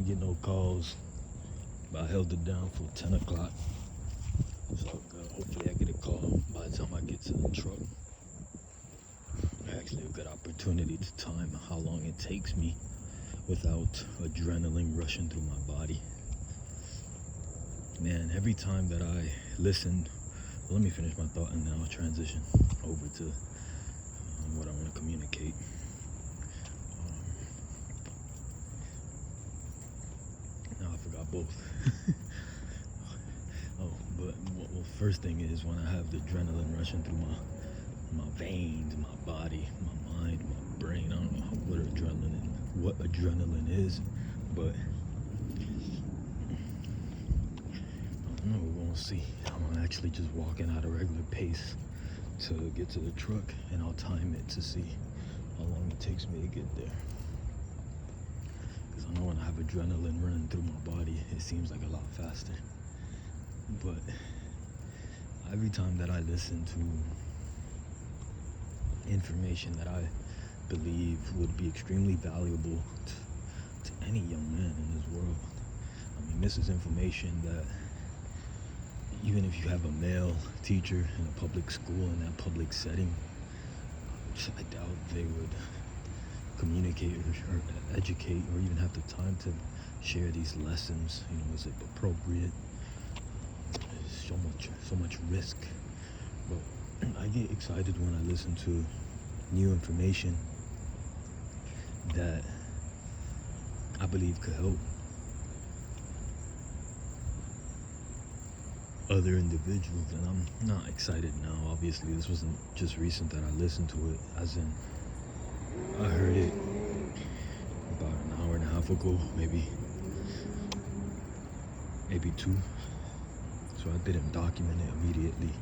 get no calls, but I held it down for 10 o'clock. So hopefully I get a call by the time I get to the truck. Actually a good opportunity to time how long it takes me without adrenaline rushing through my body. Man, every time that I listen, let me finish my thought and then I'll transition over to what I want to communicate. Now I forgot both. Well, first thing is when I have the adrenaline rushing through my veins, my body, my mind, my brain. I don't know what adrenaline is, but I don't know. We're gonna see. I'm actually just walking at a regular pace to get to the truck, and I'll time it to see how long it takes me to get there. Because I know when I have adrenaline running through my body, it seems like a lot faster. But every time that I listen to information that I believe would be extremely valuable to any young man in this world, I mean, this is information that even if you have a male teacher in a public school, in that public setting, I doubt they would communicate or educate or even have the time to share these lessons. You know, is it appropriate? There's so much risk. But I get excited when I listen to new information that I believe could help other individuals, and I'm not excited now. Obviously, this wasn't just recent that I listened to it, as in I heard it about an hour and a half ago, maybe two. So I didn't document it immediately.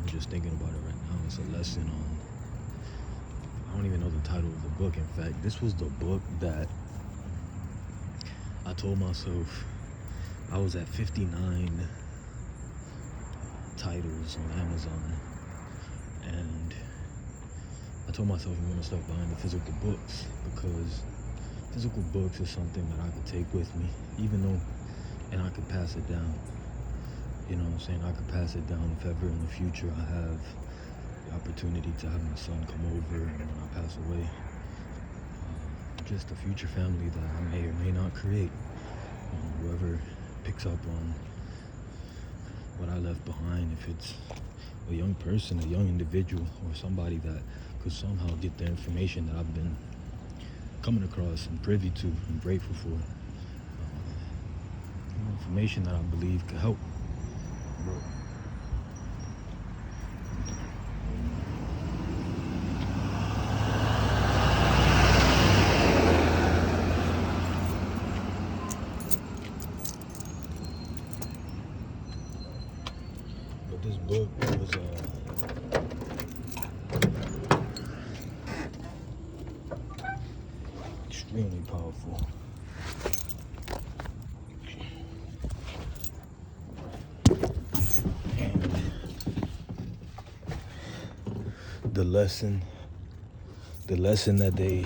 I'm just thinking about it right now. It's a lesson on, I don't even know the title of the book. In fact, this was the book that I told myself I was at 59 titles on Amazon, and I told myself I'm going to start buying the physical books, because physical books is something that I could take with me, and I could pass it down. You know what I'm saying? I could pass it down if ever in the future I have the opportunity to have my son come over, and when I pass away, just a future family that I may or may not create. Whoever picks up on what I left behind, if it's a young person, a young individual, or somebody that could somehow get the information that I've been coming across and privy to and grateful for, information that I believe could help. But this book was extremely powerful. The lesson that they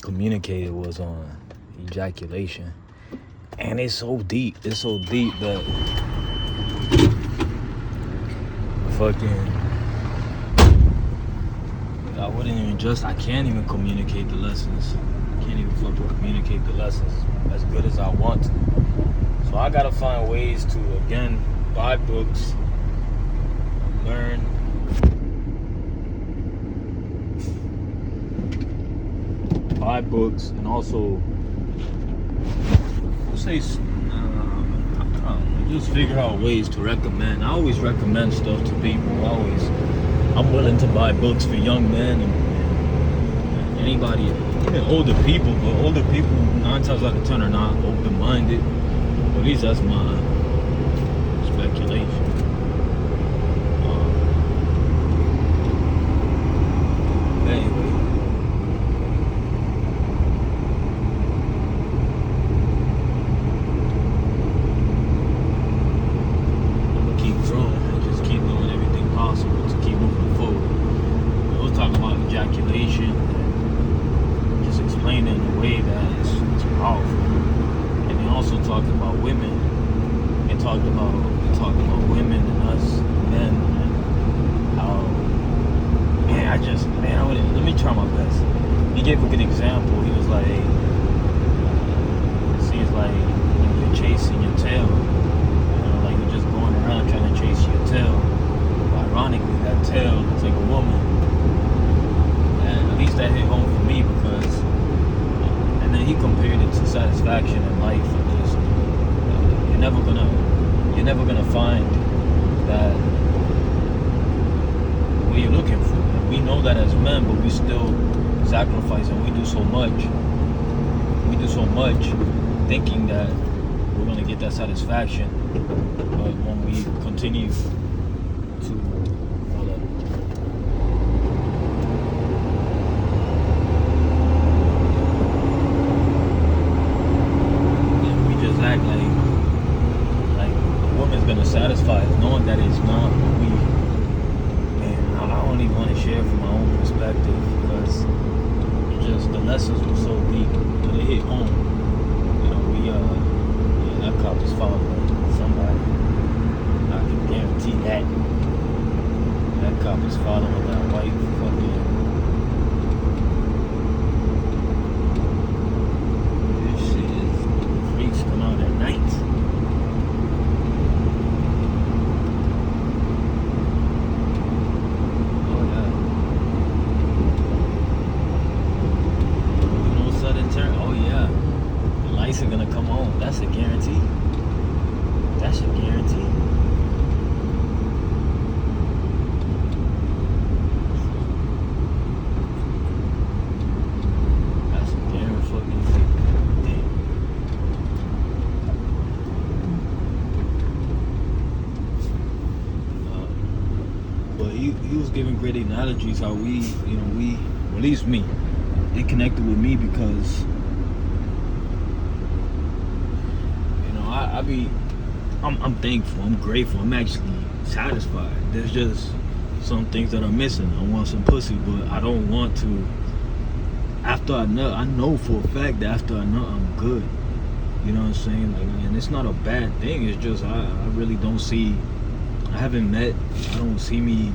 communicated was on ejaculation. And it's so deep that I can't even communicate the lessons. I can't even communicate the lessons as good as I want to. So I gotta find ways to, again, buy books, learn, buy books, and also just figure out ways to recommend. I always recommend stuff to people. I'm willing to buy books for young men and anybody, even older people. But older people, 9 times out of 10, are not open-minded. At least that's my speculation. Anyway. Ejaculation, talking about women and us men and how, man, let me try my best. He gave a good example. He was like, it seems like when you're chasing your tail, like you're just going around trying to chase your tail. But ironically, that tail looks like a woman. And at least that hit home for me because, and then he compared it to satisfaction in life and just, you're never gonna find that what you're looking for. And we know that as men, but we still sacrifice and we do so much. We do so much thinking that we're gonna get that satisfaction, but when we continue to and we just act like a woman's gonna satisfy us, knowing that it's not. I don't even want to share from my own perspective because just the lessons were so deep, but they hit home. That cop is following somebody. I can guarantee that. That cop is following that white fucking. This shit is freaks come out at night. Are gonna come home. That's a guarantee. That's a guarantee. That's a guarantee fucking thing. But he was giving great analogies how we, at least me, it connected with me because I'm thankful, I'm grateful, I'm actually satisfied. There's just some things that are missing. I want some pussy, but I don't want to. After I know for a fact that after I know I'm good. You know what I'm saying? And it's not a bad thing. It's just I really don't see. I haven't met. I don't see me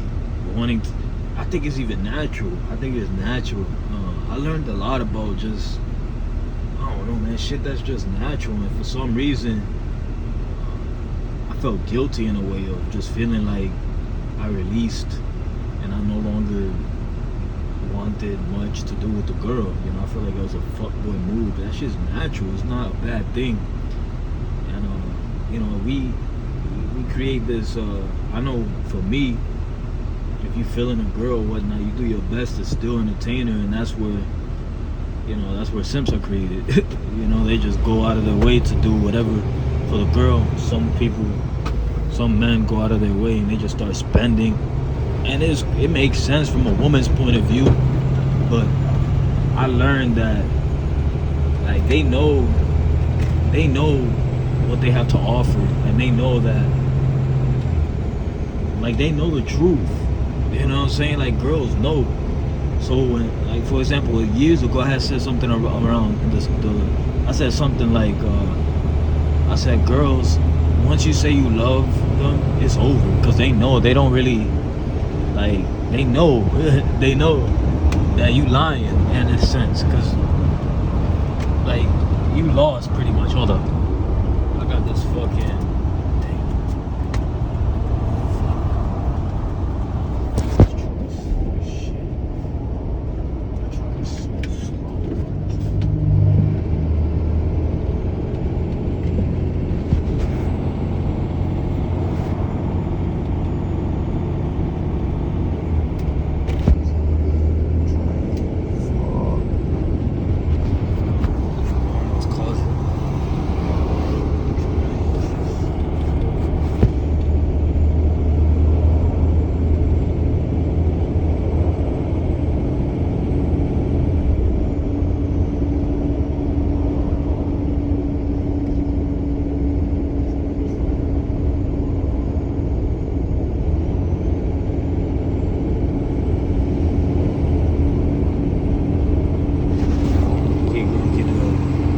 wanting to. I think it's even natural. I think it's natural. I learned a lot about just. I don't know, man. Shit that's just natural, and for some reason. I felt guilty in a way of just feeling like I released and I no longer wanted much to do with the girl. I feel like it was a fuckboy move. That shit's natural. It's not a bad thing. And we create this. I know for me, if you feeling a girl or whatnot, you do your best to still entertain her, and that's where simps are created. They just go out of their way to do whatever for the girl. Some men go out of their way and they just start spending, and it makes sense from a woman's point of view, but I learned that like they know what they have to offer, and they know that like they know the truth. You know what I'm saying? Like girls know. So when, like for example, years ago I had said something around this. I said something like I said girls, once you say you love them, it's over, because they know. They don't really like. They know. They know that you lying in a sense, because like you lost pretty much. Hold up, I got this fucking.